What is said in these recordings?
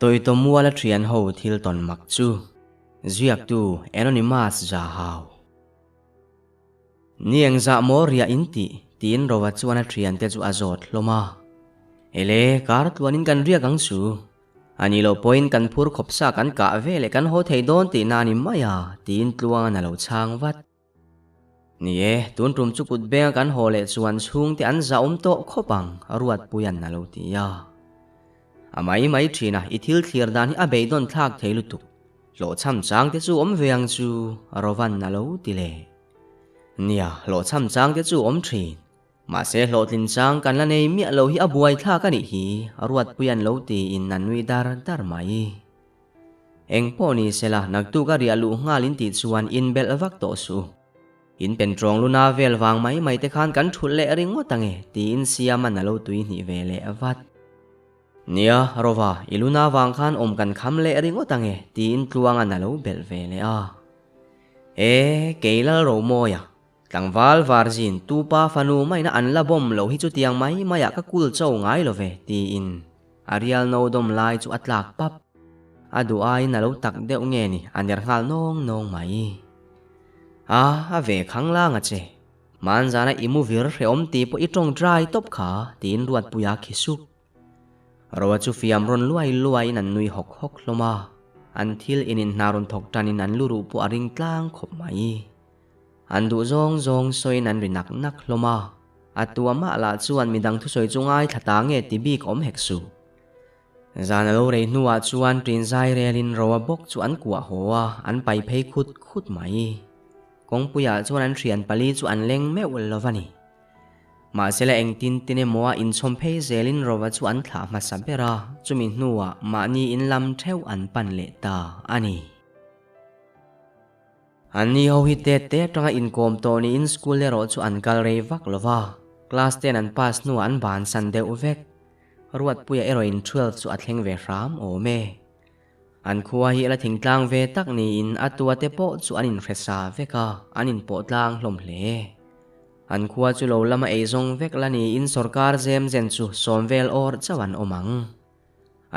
tôi to mua là trian ho thil ton mak chu ziak tu anonymous za hau niang za moria inti tin rowa chuana trian te chu azot loma ele kar tuanin kan ria gang su ani lo point kan phur khopsa kan ka vele kan ho thei don ti na ni maya tin tluanga na lo chang wat nie tun tum chu put be kan ho le chuan chung ti an za to khopang aruat puyan na lo ti ya amai mai thina ithil thlir dan hi abei don thak theilu tu lo cham chang te chu veang chu rowan na lo ti le nia lo cham chang te chu thin ma se lo tin chang kan la nei mi lo hi abuai tha ka ni hi aruat puyan lo ti in nanui dar mai eng poni sela nak tu ka ria lu ngalin ti chuan in bel avak to su in pen trong luna vel wang mai te khan kan thul le ring ngotange ti in siam na lo tui ni vele avat nia rova iluna wang khan kan kham le ring ngotange ti in tluanga na lo bel vele a keila ro moya tlangwal varjin tupa fanu mai na anla bom lo hi chu tiang mai maya ka kul chau ngai lo ve ti in arial no dom lai chu atlak pap adu ai na lo tak deuh nge ni aner ngal nong mai a ve khang la nga che man zana imu vir hreom ti po itong dry top kha tin ruat puya khisuk rawa chu fiam ron luai nan nui hok loma until inin narun thok tanin an luru pu aring tlang khop mai andu zong soi nan rinak nak loma atua ma la chuan midang thu soi chungai thata nge ti bi kom heksu zana lo re nuwa chuan trin zai relin rawa bok chu an kwa hoa an pai phei khut mai kong puya chuan an thian pali chu an leng me ul lovani ma sela eng tin moa in chom phei zelin rawa chu an thla ma sabera chumi nuwa ma ni in lam theu an pan le ta ani ani ho hi te tanga in kom to ni in school le ro chu an kal rei vak lova class 10 an pass nu an ban san de uvek ruat puya eroin 12 chu athleng ve ram o me an khuwa hi la thingtlang ve tak ni in atua te po chu anin hresa veka anin po tlang hlom hle an khuwa chu lo lama eizong vek lani in sarkar jem zen chu somvel or chawan omang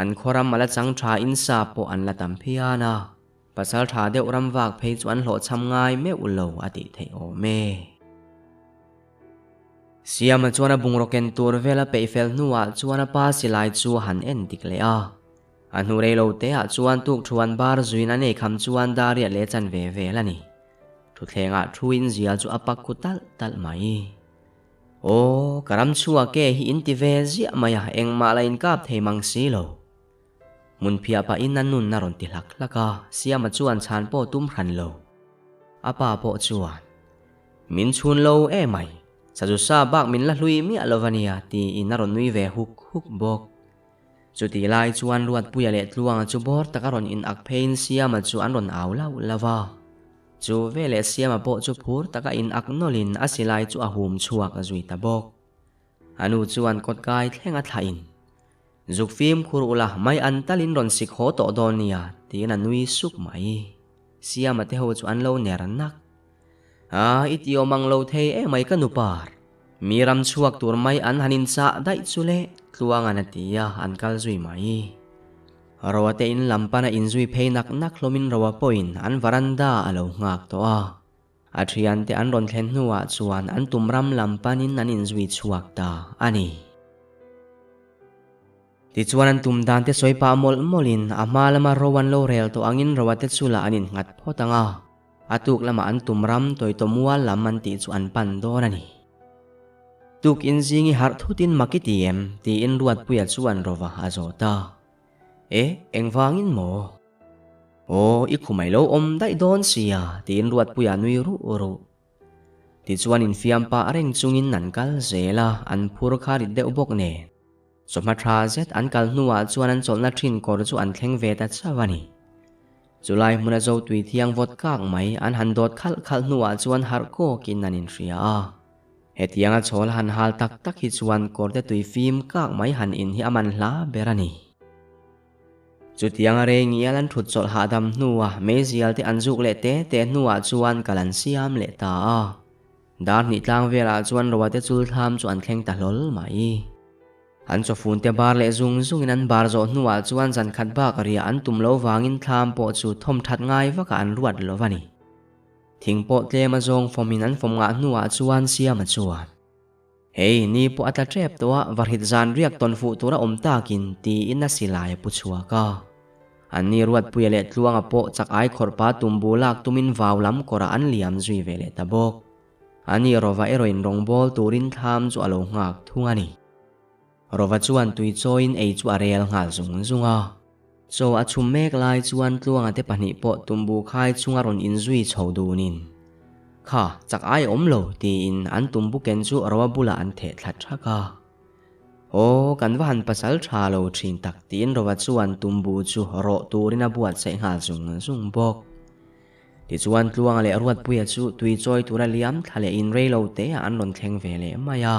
an khoram mala chang tha in sa po an la tampiana pasal tha deuh ram wak phei chu an hlo cham ngai me ulo ati thei o me siama chuana bungroken tur vela peifel nuwa chuana pa silai chu han en tikle a anu rei lo te a chuan tuk thuan bar zuin ane kham chuan daria le chan ve lani thu thlenga thuin zia chu apak ku tal mai o karam chua ke hi in ti ve zia maya engma lain kap theimang si lo mun phia pa in nan nun naron ti hlak laka siama chuan chan po tum hran lo apa po chuan min chun lo e mai saju sa bak min la hlui mi alovania ti in naron nui ve huk bok chuti lai chuan ruat puya le tluang chu bor takaron in akphein siama chu an ron aula lava chu vele siama po chu phur taka in aknolin asilai chu ahum chuak azui tabok anu chuan kot kai thlenga thain zuk phim khur ula mai an talin ron sik ho to donia ti na nui suk mai siama te ho chu an lo ner nak itio mang lo thei e mai kanupar miram chuak tur mai an hanin cha dai chule tluanga na tia an kal zui mai rawate in lampana in zui phei nak hlomin rawa point an varanda alo ngak to athian te an ron thlen nuwa chuan an tumram lampanin an in zui chuak ta ani ti chuan an tum dan te soipa molin amalama rowan lo rel to angin rawate chula anin ngat photanga atuk lama an tumram toi to mual laman ti chu an pan don ani tuk in zingi har thutin makitiem ti in ruat puya chuan rova azota engwangin mo ikhumai lo om dai don sia ti in ruat puya nui ru ti chuan in fiam pa areng chungin nan kal zela an phur kharit deuh bok ne soma tha zet an kal nuwa chuan an cholna thin kor chu an thleng ve ta chawani Julai muna zo tui thiang vot kak mai an han dot khal nuwa chuan har ko kin nanin ria hetianga chol han hal tak hi chuan korte tui film kak mai han in hi aman hla berani chutianga re ngialan thut chol hadam nuwa mezial te anjuk le te nuwa chuan kalan siam le ta dar ni tlang vela chuan rawate chul tham chuan thleng ta hlol mai an cho phun te bar le zung in an bar zo nuwa chuan zan khat ba karia an tum lo wangin thlam po chu thom that ngai waka an ruat lovani thing po tle ma zong fomin an fom nga nuwa chuan siama chuan hei ni po ata trep towa varhit zan riak ton fu tura takin ti inna silaya puchua ka an ni ruat puyale tluanga po chak ai khorpa tumbulak tumin vawlam kora an liam zui vele tabok ani rova eroin rongbol turin tham chu alo ngak thungani rova chuan tui choin ei chu arel ngal zunga so achum mek lai chuan tluanga te pahnih po tumbu khai chunga ron inzui chodunin kha chak ai omlo ti in an tumbu ken chu rawa bula an the thlat thaka o kan van pasal thalo thin tak tin rawa chuan tumbu chu ro turina buat sei ngal zung bok ti chuan tluanga le ruat puya chu tui choi tura liam thale in reilo te an ron thleng vele maya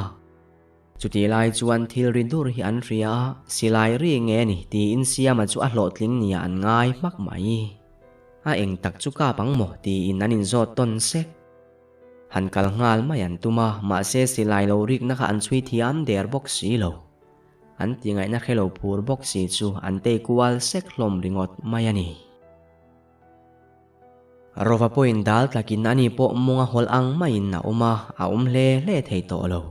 chuti lai chuan thil rindur hi an ria silai ri nge ni ti in siama chu a hlotling nia an ngai mak mai a eng tak chu ka pangmo ti in anin zo ton sek han kal ngal mayan tuma ma se silai lo rik na kha an chui thiam der box si lo an tingai na khelo pur box si chu an te kual sek hlom ringot mayani rova point dal takin ani po munga hol ang main na uma a le thei to lo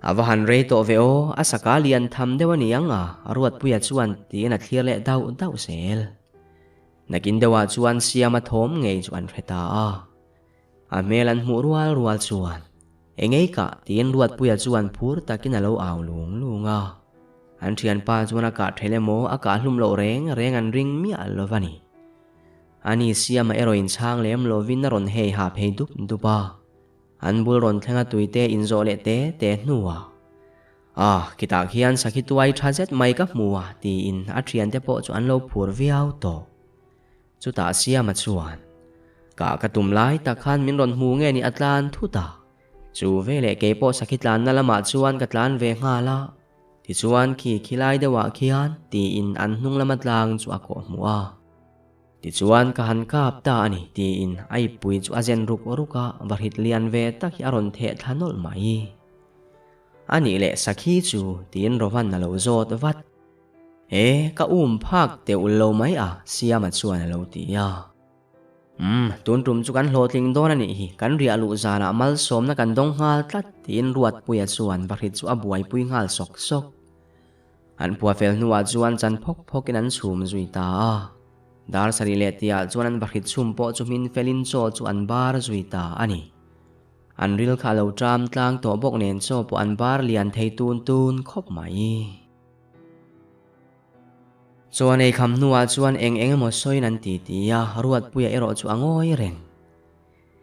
avahan rei to veo asakalian tham dewani anga ruat puya chuan ti na thlir le dau sel nakin dewa chuan siama thom ngei chuan reta a melan mu rual chuan engei ka tin ruat puya chuan phur takin alo aw lunga an thian pa chuan ka thele mo aka hlum lo reng an ring mi alovani ani siama eroin chang lem lovin na ron hei ha phei dupa an bul ron thenga tuite inzo le te nuwa kita khian sakituai thazet mai ka muwa ti in atrian te po chu an lo phur viau to chu ta siama chuan ka katum lai ta khan min ron mu nge ni atlan thuta chu vele ke po sakitlan na lama chuan katlan ve ngala ti chuan khilai dewa khian ti in an hnung lamatlang chu ako muwa ti chuan ka han kap ta ani ti in ai pui chu azen ruka varhit lian ve tak hi aron the thanol mai ani le sakhi chu tin rovan na lo zot vat ka phak te ullo mai siama chuan lo ti ya tun tum chu kan hlotling don ani hi kan ria lu zana mal som na kan dong ngal tlat tin ruat puya chuan varhit chu abuai pui ngal sok an puwa fel nuwa chuan chan phok in an chhum zui ta dar sari le tia chuan an varhit chhum po chu min felin cho chu an bar zui ta ani an ril kha lo tram tlang to bok nen cho po an bar lian thei tun khop mai chuan ei kham nuwa chuan eng mo soin an ti tia ruat puya ero chu angoi reng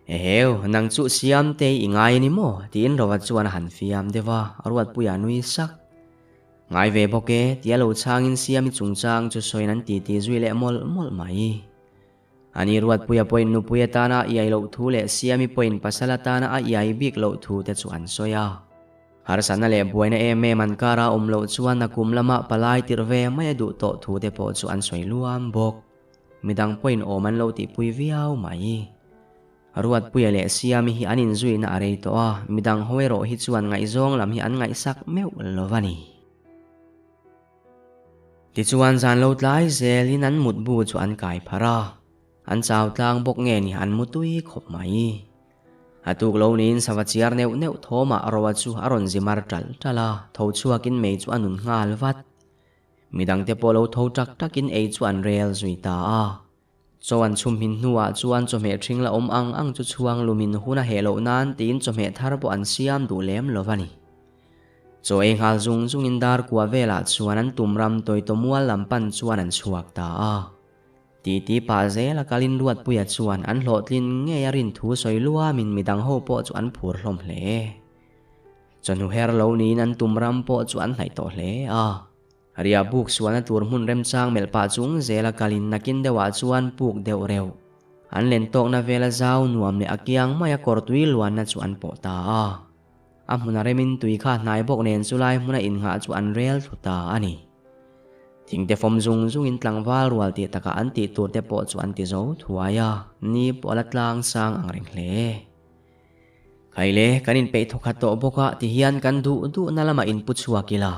heu nang chu siam te ingai ni mo tin rowa chuan han fiam dewa ruat puya nui sak ngai ve boke tia lo changin siami chungchang chu soin an ti zui le mol mai ani ruat puya point nu puya tana iai lo thu le siami point pasala tana a iai bik lo thu te chu an soya har sana le buaina me man kara lo chuan na kum lama palai tirve mai du to thu te po chu an soi luam bok midang point o man lo ti pui viau mai ruat puya le siami hi anin zui na arei to midang hoero hi chuan ngai zong lam hi an ngai sak meu lovani ti chuan zan lo tlai zelin an mut bu chu an kai phara an chaw tlang bok nge ni an mutui khop mai atuk lo nin sawachiar neu thoma rowa chu aron zimar tala tho chuakin mei chu anun ngal vat midang te polo tho takin ei chu an rel zui ta so an chum hin nuwa chuan chome thingla ang chu chuang lumin huna helo nan tin chome thar bo an siam du lem lovani so eng hal zung in dar kwa vela chuan an tumram toi tomual lampan chuan an chuak ta ti pa zela kalin ruat puya chuan an hlotlin nge yarin thu soi lua min midang ho po chu an phur hlom hle chanu her lo nin an tumram po chu an hlai to hle ria buk chuan tur mun rem chang mel pa chung zela kalin nakin dewa chuan puk deu reu an len tok na vela zau nuam le akyang maya kortui luan na chu an po ta amuna remin tui kha nai bok nen chulai muna in nga chu an rel thuta ani thingte fom zung in tlangwal rual ti taka an ti tur te po chu an ti zo thuaya ni pola tlang sang ang reng hle khaile kanin pe thokha to boka ti hian kan du na lama input chuakila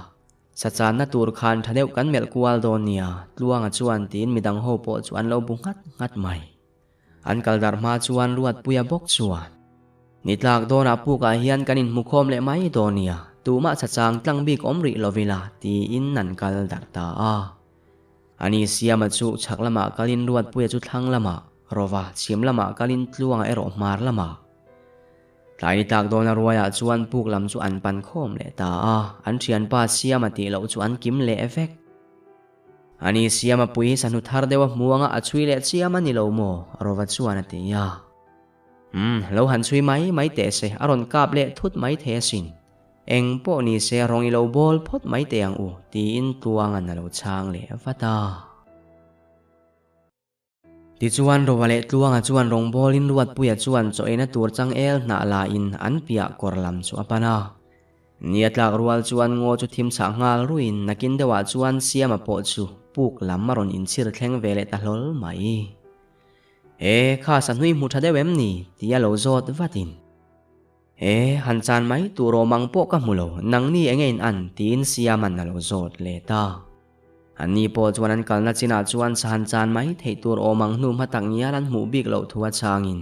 สัจจานนัตูรคันทะเดวกันเมลกัวลโดเนียลวงจวนตีนมีดังโฮโปจวนเราบุงัดใหม่อันกัลดาร์มาจวนรวดปุยบกจวนนิดลากโดนอาปูกาเฮียนกันินมุคมเลไมโดเนียตูมาสัจจางตั้งบิกอมริโลวิลาตีอินนันกัลดาร์ตาอันนี้เสียมาจุชักละมากาลินรวดปุยจุดทั้งละมาโรวาเสียมละมากาลินลวงเอโรมาร์ละมาหลายนิตากโดนรวยจวนปุกลำจวนปันโคมเลตาอันเชียนป้าเสียมาตีเหลาจวนกิมเลเอฟเฟกอันนี้เสียมาปุยสนุทาร์เดวมัวงะช่วยเลเสียมันนี่เหลาโมโรวาจวนตียาเราหันช่วยไม่เตะเสอรอนกาบเลทุดไม่เทสินเอ็งพวกนี้เสรองอีเหลาบอลพดไม่เตียงตีอินตัวงันเหลาช้างเลฟัตาที่จวนรวาเลตัวงจวนรองบอลินรวดปุยจวนโจเอนะตัวจังเอลนาลาอินอันเปียกอร์ลัมชัวปนาเนียตลากรัวจวนงอจุทิมสางาลรุอินนักินเดว่าจวนเสียมาโปจูปุกลำมารอนอินชิรแข่งเวเลตลอลไม่ข้าสันหุยมุทัดเดเวมนี่ที่ยาโลโจดวัดินหันจานไหมตัวโรมังโปกะมุโลนังนี่เองอันตีนเสียมันนาโลโจดเลตาอันนี้พอจวนนั้นกันนัดจินาจวนสหันจานไหมเทตัวโอมังนุ่มหัตังเนียรันหมูบิกเหลาทัวชางิน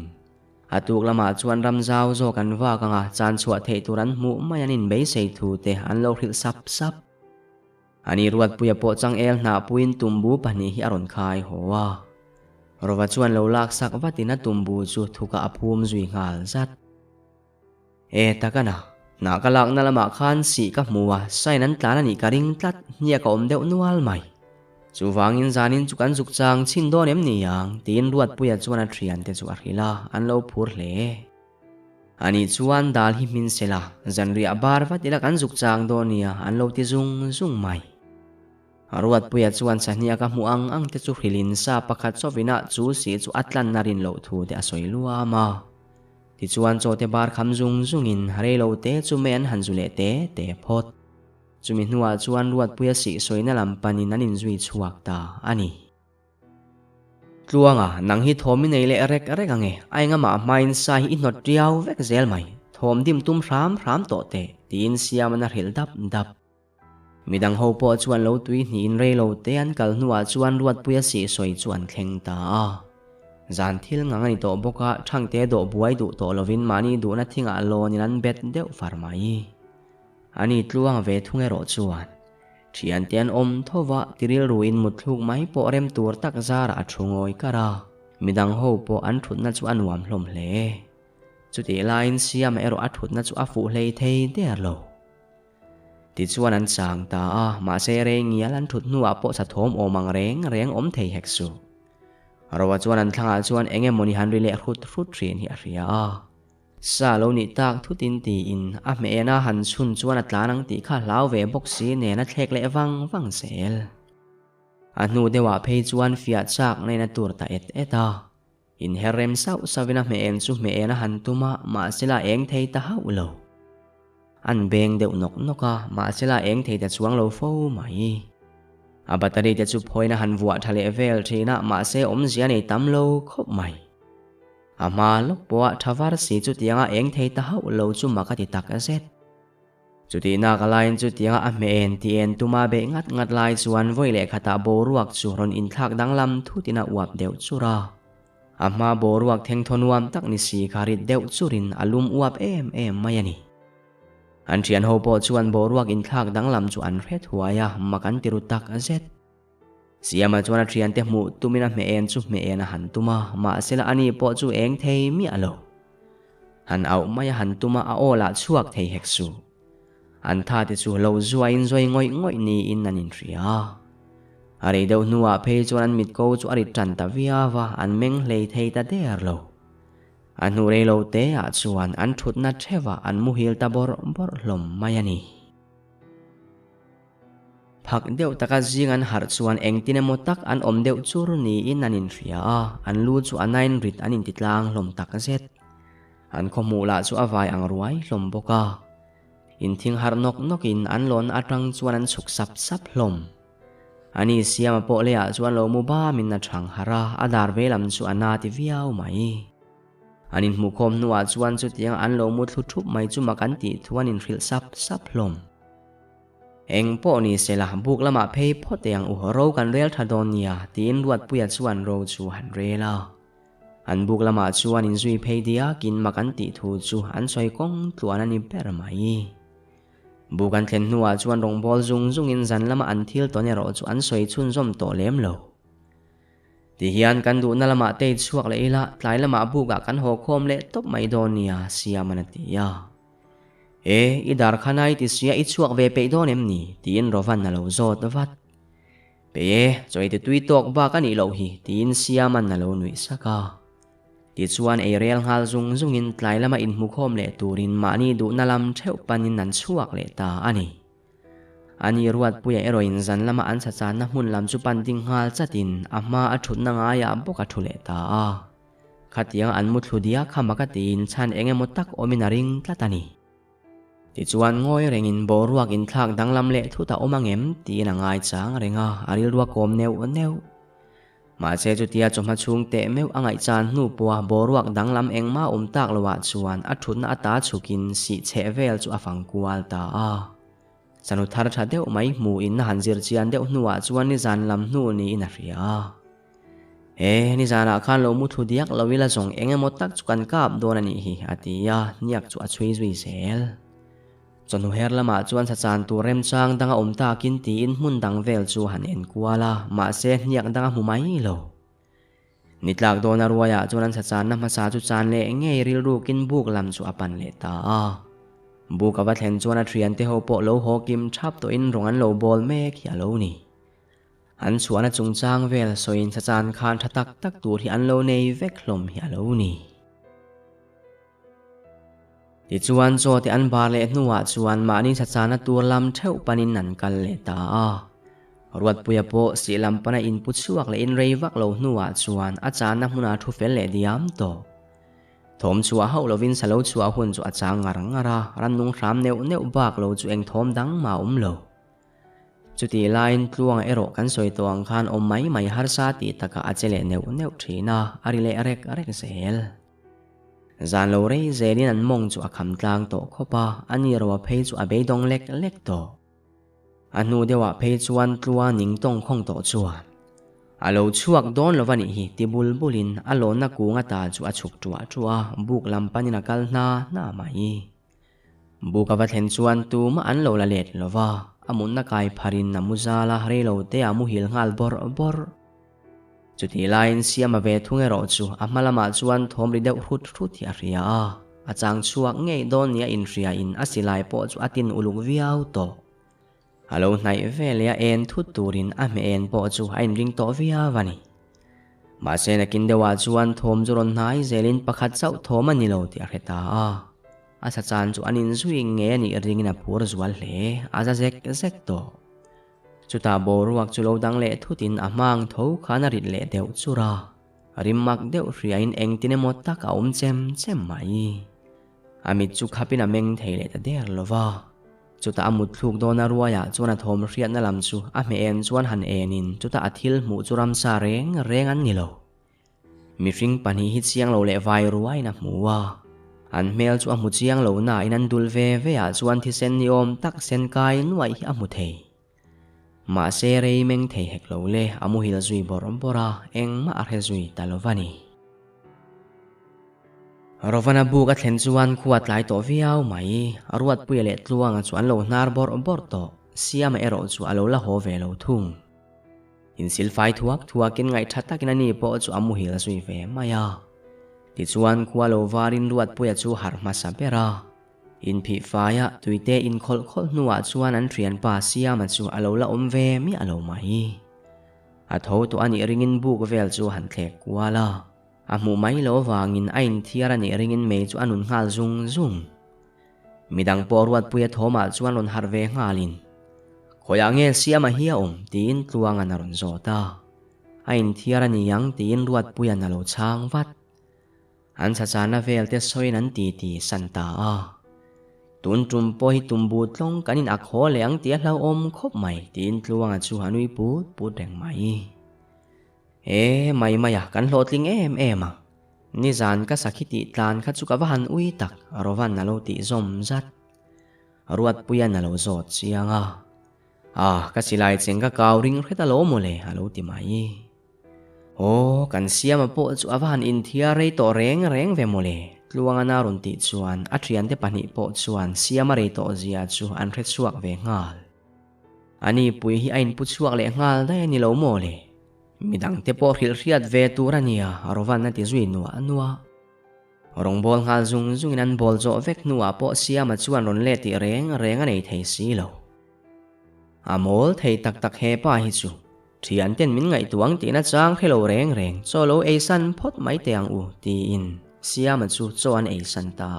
ตุกละมาจวนรำเจ้าโจกันว่ากังจานชัวเทตัวรันหมูไม่ยันินเบสเซทูเตอันโลหิลซับอันนี้รวดปุยโปจังเอลนาปุยนตุมบูปนีฮิอรอนคายหัวรวดจวนเหลาลักสักวัตินัตุมบูจูทุกะอภูมิจุยงาลจัดตะกันนากลักนั่นละมาขันสีกับมัวใส่นั้นตานันอีกริงตัดเนี่ยก็อมเดวนัวลใหม่จูฟังอินจานินจุกันจุกจางชินโดนเอ็มนี่ยังตีนรวดปุยจวนอันเทียนเตจุอาริลาอันโลพูดเล่อันนี้จวนดาลฮิมินเซลาจันเรียบาร์ฟัติละกันจุกจางโดนเนี่ยอันโลติจุงใหม่รวดปุยจวนสัญญากับมัวอังเตจุฮิลินซาปะคัดโซวินะจูสีจูอัตลันนารินโลทูเตอสอยลัวมาที่จวนโจเตบาร์คำจุงอินฮาร์เรโลเตจูเมนฮันจุเลเตพอดจูมินัวจวนรวดปุยสีสวยนั่นลำปันินันินจุยชวกตาอันนี้ตัวนังฮิทอมินเอเลเร็กกังไองะมาไม่อินไซอินนอดเดียวเวกเซลไม่ทอมดิมตุ้มพรามโตเตตีนเสียมันนาริลดับมีดังฮูปอจวนโลตุยนินเรโลเตอันกัลนัวจวนรวดปุยสีสวยจวนเข่งตาจานทิลงังนี่โตบกะช่างเตโดบวยดูโตโลวินมานี่ดูนัดทิ้งอโลนินันเบ็ดเดวฟาร์มายีอันนี้ตัวงเวทุงเอโรจวนที่อันเตียนอมทว่าติริลรูอินมุดลูกไม้ปอเรมตัวตักซาระชงอยกะรามีดังฮูปออันทุดนัดจวนวามลมเลจุดเอลาอินเซียมเอโรอัดทุดนัดจวฟูเลเทเดอร์โลติดจวนนั้นจางตามาเซเรงเงียลันทุดนัวปอสะทมโอมังเรงอมเทเฮกซูเราว่าจวนนั้นทั้งจวนเองมอนิฮันริเลรุดเรียนฮิอาริยาซาโลนิตากทุตินตีอินเมเอนาหันชุนจวนตลานังตีข้าลาวเวบกซีเนนัทเทกเลวังเซลนูเดว่าเพจวนฟิอาจากในนัตัวตาเอตาอินเฮเรมซาอุสวินาเมเอนซูเมเอนาหันตุมาเซลาเองเทตาฮาวโลอันเบงเดวนกมาเซลาเองเทตาจวงโลโฟไม่บัตรเดียจุพอยนะหันวัวทะเลเวลทีน่ะมาเซอมเสียในตั้มโลคบใหม่มาลกบัวทวารสีจุดยังเองเทตาหูโลจุมากติตักเซตจุดนักลายจุดยังเมเอนที่เอ็นตุมาเบงัดลายส่วนไว้เล็กขตาโบรวกสุรนอินทักดังลำทุตินาอวบเดวจุรามาโบรวกเทงทนวมตักนิสีคาริดเดวจุรินอลุมอวบไม่ยันีอันเชียนโฮปจวนโบรวกอินทักดังลำจวนเรทัวยามากันติรุตักเซตเสียมาจวนเชียนเตมูตุมินาเมเอนจุเมเอนหันตุมาเซลาอันนี้ปอจูเองเทมีอโลหันเอาไม่หันตุมาโอลาชวกเทเฮกซูอันท่าที่จูโลจวยงอยนี่อินนันอินเรียอะไรเดวนัวเพจวนมิดโกจูอริจันตาวิอาวาอันเมงเลเทตาเดอร์โลอันนูเรโลเตอาจวนอันทุดนัดเทวาอันมุฮิลตาบอร์ลมมายันีพักเดียวตะกจิงันหาร์จวนเองตินโมตักอันอมเดียวจูรุนีอินนันอินเรียอันลูจูอันนันริดอันอินติดลางลมตักเซตอันขมูลาจูอวายอังรวยลมบกาอินทิ้งหาร์นกอินอันหลอนอัดรังจวนอันสุกซับลมอันนี้เสียมาโปเลียจวนโลมูบ้ามินนัทรังหาราอดาร์เวลัมจวนนาติวิเอาไหมอันนี้มุคมนัวจวนจุดยังอันโลมุดทุบไม่จุมากันติทวนอินฟิลซับลม eng po ni sela buk lama phei phot yang u ro kan rel thadonia tin ruat puya chuan ro chu han rela an buk lama chuan in zui phei dia kin makan ti thu chu an soi kong tuan ani per mai bukan thlen nuwa chuan rong bol zung zung in zan lama an thil to ne ro chu an soi chun zom to lem lo ti hian kan du na lama te chuak le ila tlai lama buka kan ho khom le top mai donia siamanatia idar khanai ti sia i chuak ve pe don em ni tin rovan na lo zot vat pe choi te tui tok ba kan i lo hi tin siaman na lo nui saka ti chuan rel ngal zung zung in tlai lama in mu khom le turin mani du na lam theu panin nan chuak le ta ani ruat puya eroin zan lama an cha chan na mun lam chu pan ding ngal chatin ama a thut na nga ya boka thule ta khatiang an mu thludia khamaka tin chan engemaw tak omina ring tlatani ti chuan ngoi rengin boruak in thlak danglam le thuta omangem ti na ngai chang renga aril ruak kom neu ma che chu tia choma chung te meu angai chan nu puwa boruak danglam engma tak lowa chuan a thutna ata chukin si che vel chu afang kual ta sanu thar tha deuh mai mu in han zir chian deuh nuwa chuan ni zan lam nu ni in a ria ni zana khan lo mu thu diak lowila zong engemaw tak chukan kap don ani hi atia niak chu a chui zui sel chonu her lama chuan sa chan tu rem chang danga ta kin ti in mun dang vel chu han en kuala ma se niak danga mu mai lo nitlak don a ruaya chuan sa chan na ma sa chu chan le ngei ril ru kin buk lam chu apan le ta buka va thlen chuan a thian te ho po lo ho kim thap to in rongan lo bol mek hi alo ni an chuan a chung chang vel soin sa chan khan thatak tak tur hi an lo nei vek hlom hi alo ni ti chuan cho te an bar le nuwa chuan mani sa chan a tur lam theu panin nan kal le ta ruat puya po si lam pana in put suak le in rei vak lo nuwa chuan a chan na hmuna thu fel le diam to thom chua ho lovin salo chua hun chu achang ngara ran nung ram neu bak lo chu eng thom dang ma lo chuti line tluang ero kan soi tawang khan mai har sa ti taka achele neu thina arile arek sel zan lo rei zelin an mong chu akham tlang to khopa ani ro phei chu abei dong lek to anu dewa phei chuan tlua ning tong khong to chuan alo chuak don lovani hi tibul bulin alo na kunga ta chu achuk tua buk lampanina kalna na mai buka va thlen chuan tu ma an lo la let lova amun na kai pharin na muzala relo te amu hil ngal bor chuti line siama ve thunge ro chu amalama chuan thom ri deuh hrut hi a ria achang chuak ngei don nia in ria in asilai po chu atin uluk viau to alo nai velia en thut turin a me en po chu hain ring to via vani ma sena kin dewa chuan thom juron nai zelin pakhat chau thoma ni lo ti a heta asa chan chu anin zui nge ni ringina phur zual hle aza zek to chuta boruak chu lo dang le thutin amang tho khana rit le deuh chura rimmak deuh riain engtine mo tak a chem mai amit chu khapina meng theile ta der lova chuta amut thluk dona ruaya chuan thom hriat na lam chu a me en chuan han enin chuta athil mu churam sa reng an nilo mi ring pani hi chiang lo le vai ruai na muwa an mel chu amu chiang lo na in an dul ve a chuan thi sen ni om tak sen kai nuai hi amu thei ma se rei meng thei hek lo le amu hil zui bora eng ma a he zui talovani rovana buka thlen chuan khuat lai to viau mai aruat puile tluanga chuan lo nar bor to siama ero chu alo la ho ve lo thung in silfai thuakin ngai thattakin ani po chu amu hil zui ve maya ti chuan khuwa lo varin ruat puya chu har ma sapera in phi faya tuite in khol nuwa chuan an thian pa siama chu alo la ve mi alo mai a tho to ani ringin buk vel chu han thlek kuala amu mai lo wangin ain thiara ni ringin me chu anun ngal zung midang porwat puya thoma chuan lon harve ngalin khoya nge siama hiya tin tluanga naron zota ain thiara ni yang tin ruat puya na lo chang vat an sa chana vel te soin an ti santa tun tum po hi tumbu tlong kanin akho leang tia hlau khop mai tin tluanga chu hanui put reng mai mai maya kan hlotling em ni zan ka sakhiti tlan kha chu ka van ui tak rovan na lo ti zom zat ruat puya na lo zot chianga ka silai cheng ka kaw ring kheta lo mo le alo ti mai kan siam a po chu awan in thia rei to reng ve mo le tluanga na run ti chuan a thian te pani po chuan siam a rei to zia chu an khet suak ve ngal ani pui hi ain pu chuak le ngal dai ni lo mo le midang te po khil riat ve turania arowan na ti zui nuwa rong bol ngal zung in an bol zo vek nuwa po siam a chuan ron le ti reng anei thei si lo amol thei tak he pa hi chu thian ten min ngai tuang ti na chang khelo reng cho lo ei san phot mai teang u ti in siam a chu chuan ei san ta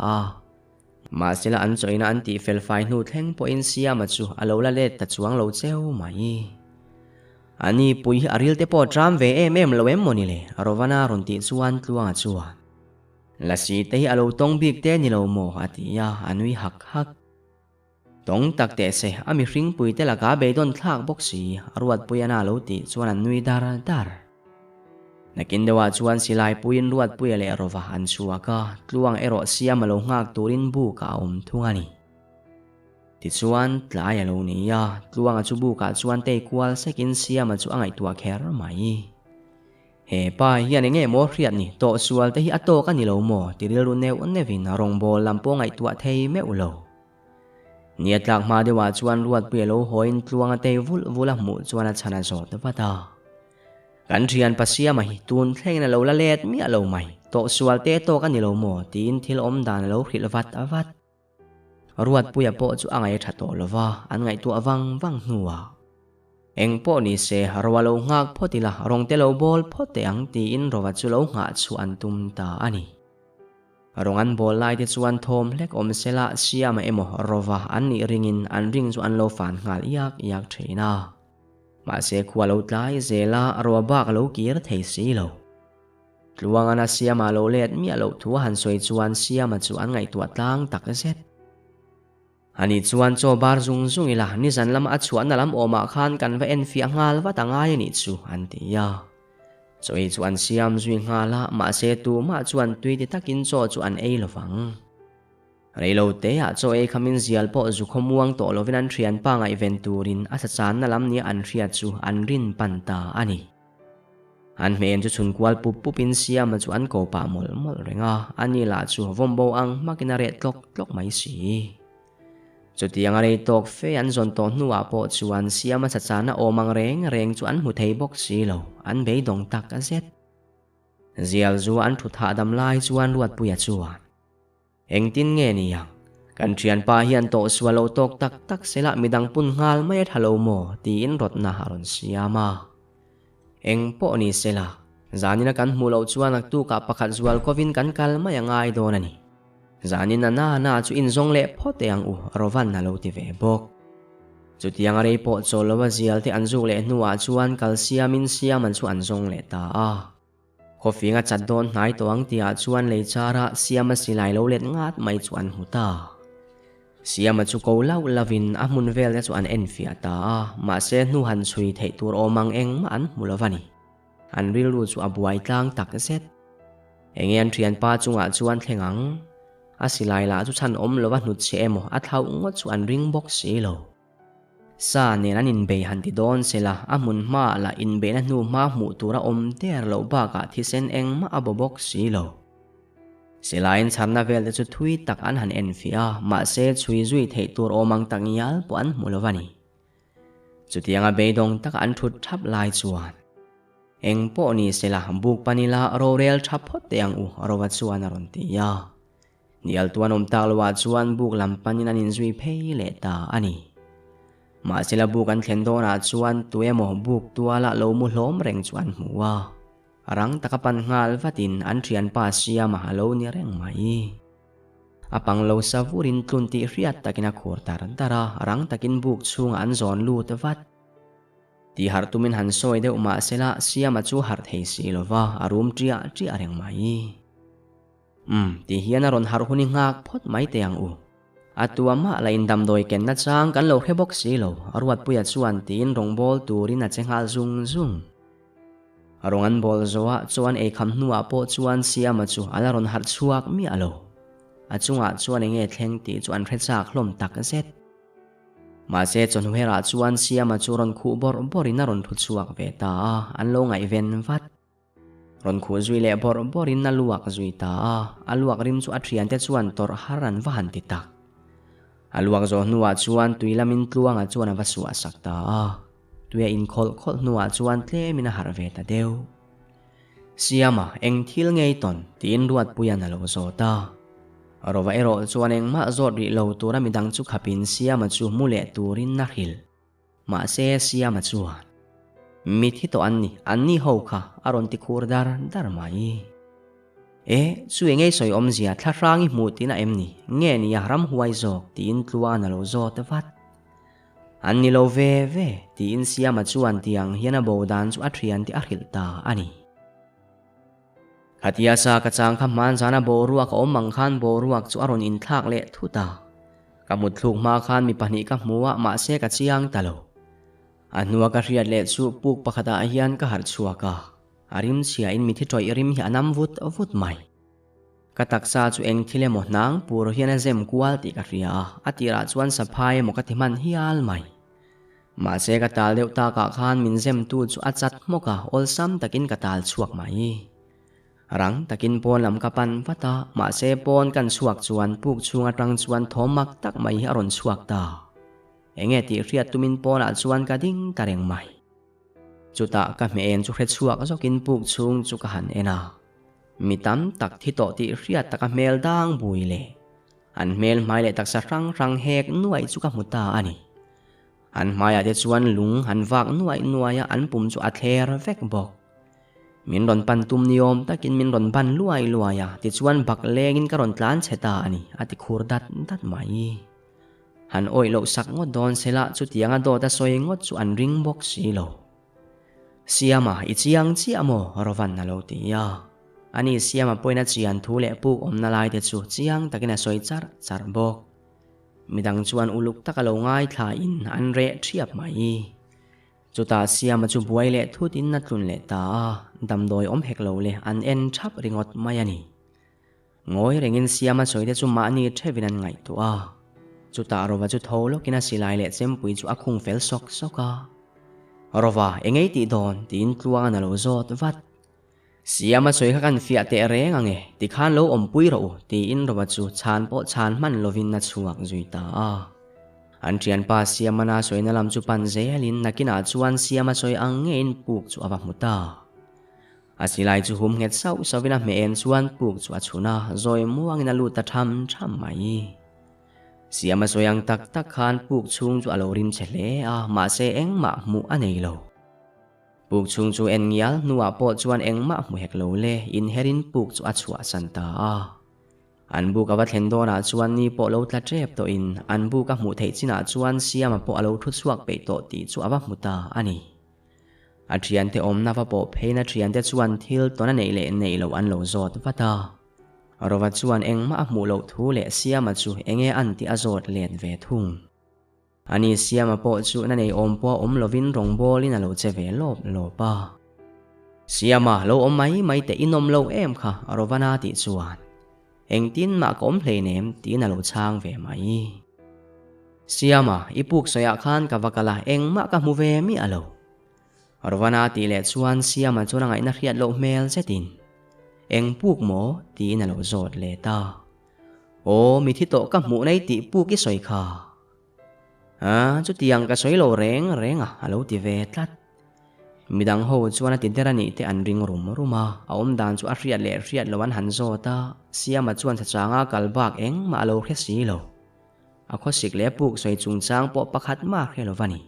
ma sila an choina an ti fel fai nu thleng po in siam a chu alo la le ta chuang lo cheu mai ani pui aril te po tram ve em lo em moni le arowana ron ti chuan tluanga chuan la si te alo tong bik te ni lo mo atia anui hak tong tak te se ami hring pui te la ka be don thak bok si ruat pui ana lo ti chuan an nui dar nakin dewa chuan silai puin ruat pui le rova an chuaka tluang ero siam alo ngak turin bu ka thungani ti chuan tlai alo ni ya tluang a chu bu ka chuan te kwal sekin siam a chu angai tua kher mai he pa hian nge mo hriat ni to sual te hi ato ka ni lo mo tiril ru neu nevin rong bol lampo ngai tua thei me ulo nia tlak ma dewa chuan ruat pui lo hoin tluang a te vula mu chuan a chana zo te pata kan thian pasia ma hi tun thleng na lo la let mi alo mai to sual te to ka ni lo mo tin thil om dan lo khil vat avat ruat pui a po chu angai tha to lova an ngai tu awang nuwa eng po ni se harwa lo ngak photila rong te lo bol phote ang ti in rowa chu lo nga chu an tum ta ani rong an bol lai te chuan thom hlek om sela siama emo rova an ni ringin an ring chu an lo fan ngal yak theina ma se khwa lo tlai zela arwa bak lo kir thei si lo tluang ana siama lo let mi alo thu han soi chuan siama chu an ngai tu tlang tak zet ani chuan cho bar zung ila ni zan lam a chuan lam oma khan kan va en fi ngal wa tangai ni chu an ti ya choi chuan siam zui ngala ma se tu ma chuan tui ti takin cho chu an ei lovang reilo te a cho e khamin zial po zu khomuang to lovin an thian pa ngai venturin a sa chan na lam ni an thria chu an rin panta ani an men chu chun kwal pupin siam chu an ko pa mol renga ani la chu vombo ang makinare tlok mai si chu tiang rei tok fe an zon to nuwa po chuan siama cha chana omang reng chu an mu thei bok si lo an be dong tak a zet zial zu an thu tha dam lai chuan ruat puya chuan eng tin nge ni yang kan thian pa hian to swalo tok tak sela midang pun ngal mai thalo mo ti in rot na haron siama eng po ni sela zanina kan mulo chuan ak tu ka pakhat zual kovin kan kal mai angai don ani zanin na chu in zong le phote ang u rovan na lo ti ve bok chu tiang rei po cholowa zial te anzu le nuwa chuan calciumin siaman chu an zong le ta coffee nga chat don nai to ang tia chuan le chara siama silai lo let ngat mai chuan huta siama chu ko lau lavin a mun vel chu an en fia ta ma se nu han chui thei tur omang eng ma an mulovani an ril ru chu abuai tlang tak set engen thian pa chunga chuan thengang asilai la chu chan om lova hnut che emo a thau ngot chu an ring box si lo sa ne an in be han ti don sela amun ma la in be na nu ma mu tura om ter lo ba ka thi sen eng ma abobok si lo sela in charna vel chu thui tak an han en fia ma se chui zui thei tur omang tangial po an mulovani chu tianga be dong tak an thut thap lai chuan eng po ni sela buk panila ro rel thapot te ang u rowa chuan aron ti ya nial tuan talwa chuan buk lampanin anin zui phei le ta ani ma sila bukan thlendona chuan tuemo buk tuala lo mu hlom reng chuan huwa rang takapan ngal vatin an thian pa sia ma halo ni reng mai apang lo savurin tlunti riat takina khur tara rang takin buk chung an zon lu te vat ti har tumin han soi de ma sela sia ma chu har thei si lova arum tria reng mai ti hian aron har huni ngak phot mai te ang u atua ma la indam doi ken na chang kan lo hebok si lo arwat puya chuan tin rong bol turin a chengal zung arongan bol zoa chuan e kham nuwa po chuan siama chu alaron har chuak mi alo achunga chuan enge thleng ti chuan rhechak hlom tak zet mà sẽ chọn huê ra chuan siam mà chu ron khu bor borin na ron thu chuak ve ta an lo ngai ven vat ron khu zui le bor borin na luak zui ta aluak rim chu athian te chuan tor haran va han ti tak aluak zo nuwa chuan tuilamin tluanga chuan ava suwa sakta tuya in khol khol nuwa chuan tle mina har ve ta deu siama eng thil ngei ton tin ruat puyan alo zo ta rova ero chuan eng ma zot ri lo tura midang chu khapin siama chu mule turin na hil ma se siama chuan mi thi to anni ho kha aron ti khur dar mai chu engei soi om zia thla rangi mu tina emni nge ni haram huai zo tin tluan alo zo te vat anni lo ve tin siama chuan tiang hiana bodan chu athian ti ahil ta ani Hatia sa kachang khaman sana boruak o mangkhan boruak chu aron in thak le thuta kamut thluk ma khan mi pahni ka muwa ma se ka chiang talo anua ka riat le chu puk pakhata hian ka har chuaka arim chia in mi thi toi rim hi anam vut mai ka taksa chu eng thile mo nang pur hian zem kwal ti ka ria atira chuan saphai mo ka thiman hial mai ma se ka tal deuta ka khan min zem tu chu achat moka olsam takin ka tal chuak mai rang takin pon lam kapan vata ma se pon kan chuak chuan puk chunga tang chuan thomak tak mai aron chuak ta enge ti riat tumin pon a chuan ka ding tareng mai chuta ka me en chu hret chuak zokin puk chung chu ka han ena mitam tak thi to ti riat taka mel dang buile an mel mai le tak sa rang hek nuai chu ka muta ani an maya te chuan lung han wak nuaya an pum chu ather vek bok min ron pan tum niom takin min ron pan luaya ti chuan bak lengin ka ron tlan cheta ani ati khur dat mai han oi lo sak ngot don sela chu tianga do ta soi ngot chu an ring bok si lo siama ichiang chi amo rovan na lo ti ya ani siama poina chian thu le pu om na lai te chu chiang takina soi char bok midang chuan uluk takalo ngai thla in an re thiap mai chuta siama chu buai le thutin na tlun le ta damdoi om hek lo le an en thap ringot mai ani ngoi rengin siama soide chu ma ni thevinan ngai tu chuta rova chu tholo kina silai le chempui chu akhung fel soka rova engei ti don tin tluang na lo zot vat siama soi kha kan fia te reng ange ti khan lo om pui ro ti in rova chu chan man lovin na chuak zui ta an trian pa siama na soi na lam chu pan zelin nakina chuan siama soi angein puk chu awa muta asilai chu hum nget sau sawina me en chuan puk chu achuna zoi muang ina lu ta tham mai siama soi ang tak khan puk chung chu alo rim chele ma se eng ma mu anei lo puk chung chu en ngial nuwa po chuan eng ma mu hek lo le in herin puk chu achua santa an bu ka va thlendo na chuan ni po lo tla trep to in an bu ka mu thei china chuan siama po alo thu chuak pe to ti chu awa muta ani athian te om na va po pheina thian te chuan thil to na nei lo an lo zot vata rova chuan eng ma mu lo thu le siama chu enge an ti azot len ve thung ani siama po chu na nei om po om lovin rong bolin alo che ve lo pa siama lo om mai te inom lo em kha rovana ti chuan eng tin ma kom hlei nem tin alo chang ve mai siama ipuk soya khan ka vakala eng ma ka mu ve mi alo rovana ti le chuan siama chuna ngai na riat lo mel setin eng puk mo tin alo zot le ta o mi thi to ka mu nei ti pu ki soi kha chu tiang ka soi lo reng alo ti ve tlat midang ho chuan tin terani te an ring ruma aom dan chu a riat lo an han zo ta siama chuan changa kalbak eng ma lo khe si lo akhosik le puk soi chungchang po pakhat ma khelo vani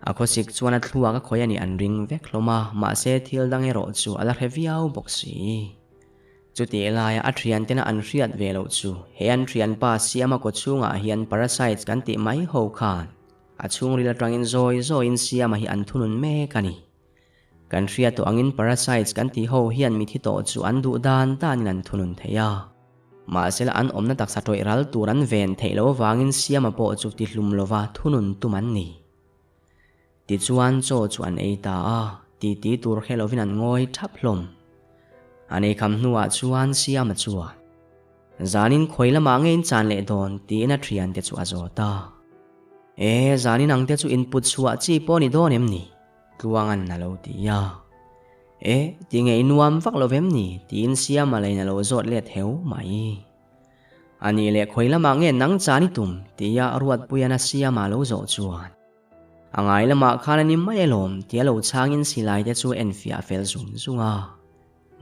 akhosik chuan a thluwa ka khoyani an ring vek hloma ma se thil dang ero chu ala heviau boxi chuti elaya athrian tena an riat ve lo chu he an thrian pa siama ko chunga hian parasites kan ti mai ho khan achung rila tangin zoi in siama hi an thunun me kani kan riat to angin parasites kan ti ho hian mi thi to chu an du dan tan an thunun theya ma sela an omna tak sa toi ral turan ven theilo wangin siama po chu ti hlum lova thunun tuman ni ti chuan cho chu an eita ti tur helovin an ngoi thap hlom anei kham hnuwa chuan siama chuan zanin khoilama ngein chan le don ti na thian te chu azota zani nang te chu input suwa chi po ni don em ni tluangan na lo ti ya ti nge inuam vak lovem ni ti in siam alai na lo zot let heu mai ani le khoilama nge nang chani tum ti ya ruat puyana siam a lo zo chuan angai lama khana ni mai lom ti lo changin silai te chu enfia fel zum zunga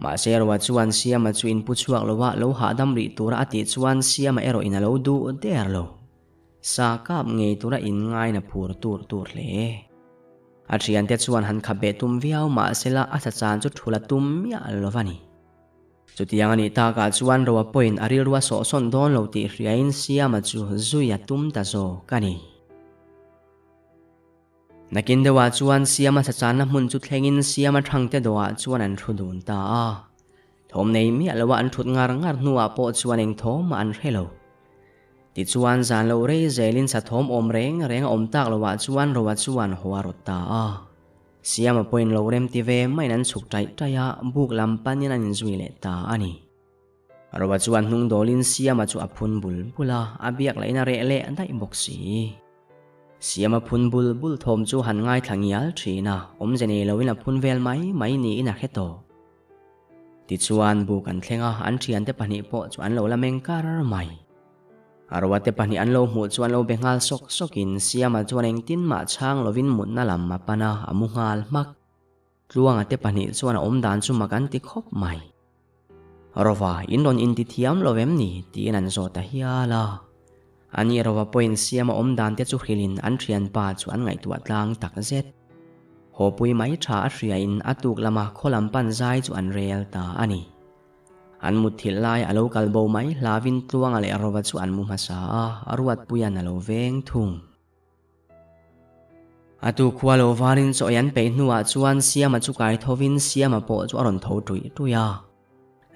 ma se ro chuan siam a chu input chuak lowa lo ha dam ri tura ati chuan siam a ero in lo du der lo sa kap nge tura in ngai na phur tur le Atrian te chuan han khabe tum viau ma sela asa chan chu thula tum ya lovani chutiang ani ta ka chuan ro point aril ruwa so son don lo ti riain siama chu zuya tum ta zo kani nakin dewa chuan siama sa chan na mun chu thlengin siama thangte dowa chuan an thudun ta thom nei mi alawa an thut ngar nuwa po chuan eng thom an relo ti chuan zan lo rei zelin sa thom om reng om tak lowa chuan rowa chuan huarot ta siama point lo rem ti ve mai nan chuk tai taya buk lam panin an zui le ta ani rowa chuan hnung dolin siama chu aphun bul bula abiak laina re le dai boxi siama phun bul thom chu han ngai thangial thina om jene loin a phun vel mai ni ina kheto ti chuan bu kan thlenga an thian te pani po chuan lo lameng kar mai arwate pani an lo mu chuan lo bengal sokin siama chuan eng tin ma chang lovin mun na lam mapana amungal mak tluanga te pani chuan om dan chu makan ti khop mai rowa indon in ti thiam lovem ni ti an zo ta hiala ani rowa point siama om dan te chu khilin an thian pa chuan ngai tu atlang tak zet hopui mai tha a hria in atuk lama kholam pan zai chu an rel ta ani an muthil lai alo kalbo mai lavin tluanga le rowa chu an mumasa arwat puyan alo veng thung atu khwalo varin so yan pe nuwa chuan siama chu kai thovin siama po chu aron tho tuya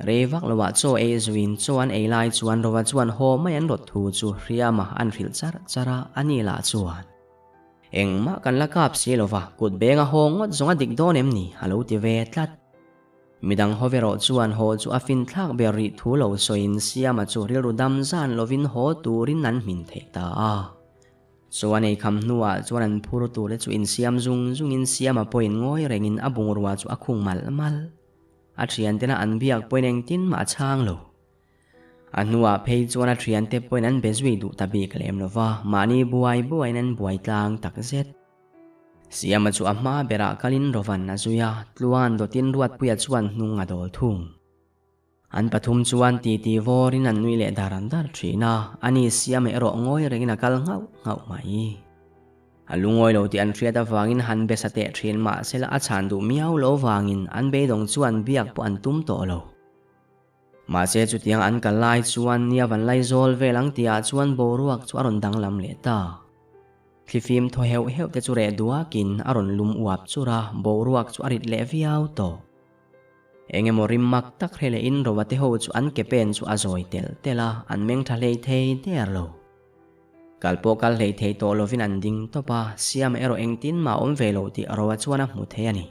rewak lowa cho e zuin chuan e lai chuan rowa chuan ho mai an rot thu chu hriama an ril chara ani la chuan engma kan la kap si lova kut benga hongot zonga dik don em ni alo ti ve tlat midang hovero chuan ho chu afin thlak beri thu lo soin siama chu ril rudam zan lovin ho turin nan min the ta chuan ei kham nuwa chuan an phur tu le chu in siam zungin siama point ngoi rengin abung ruwa chu akhung mal atrian tena an biak point eng tin ma chang lo anuwa phei chuan atrian te point an bezui du tabi klem lova mani buai nan buai tlang tak zet siama chu amma bera kalin rovan azuya tluan do tin ruat puya chuan hnung adol thung an pathum chuan ti vorin an nui le daran dar thina ani siama ero ngoi rengina kal ngau mai alungoi lo ti an thriata wangin han besate thrin ma sela a chan du miau lo wangin an be dong chuan biak po an tum to lo ma se chu tiang an kalai chuan nia van lai zol velang tia chuan boruak chu aron dang lam le ta Clifim tho heu te chu re duakin aron lum uap chura boruak chu arit le viau to enge morim mak tak rele in rowate ho chu an kepen chu azoi tela an meng tha lei thei der lo kalpo kal lei thei to lovin an ding to pa siam ero engtin ma om velo ti rowa chuan a mu the ani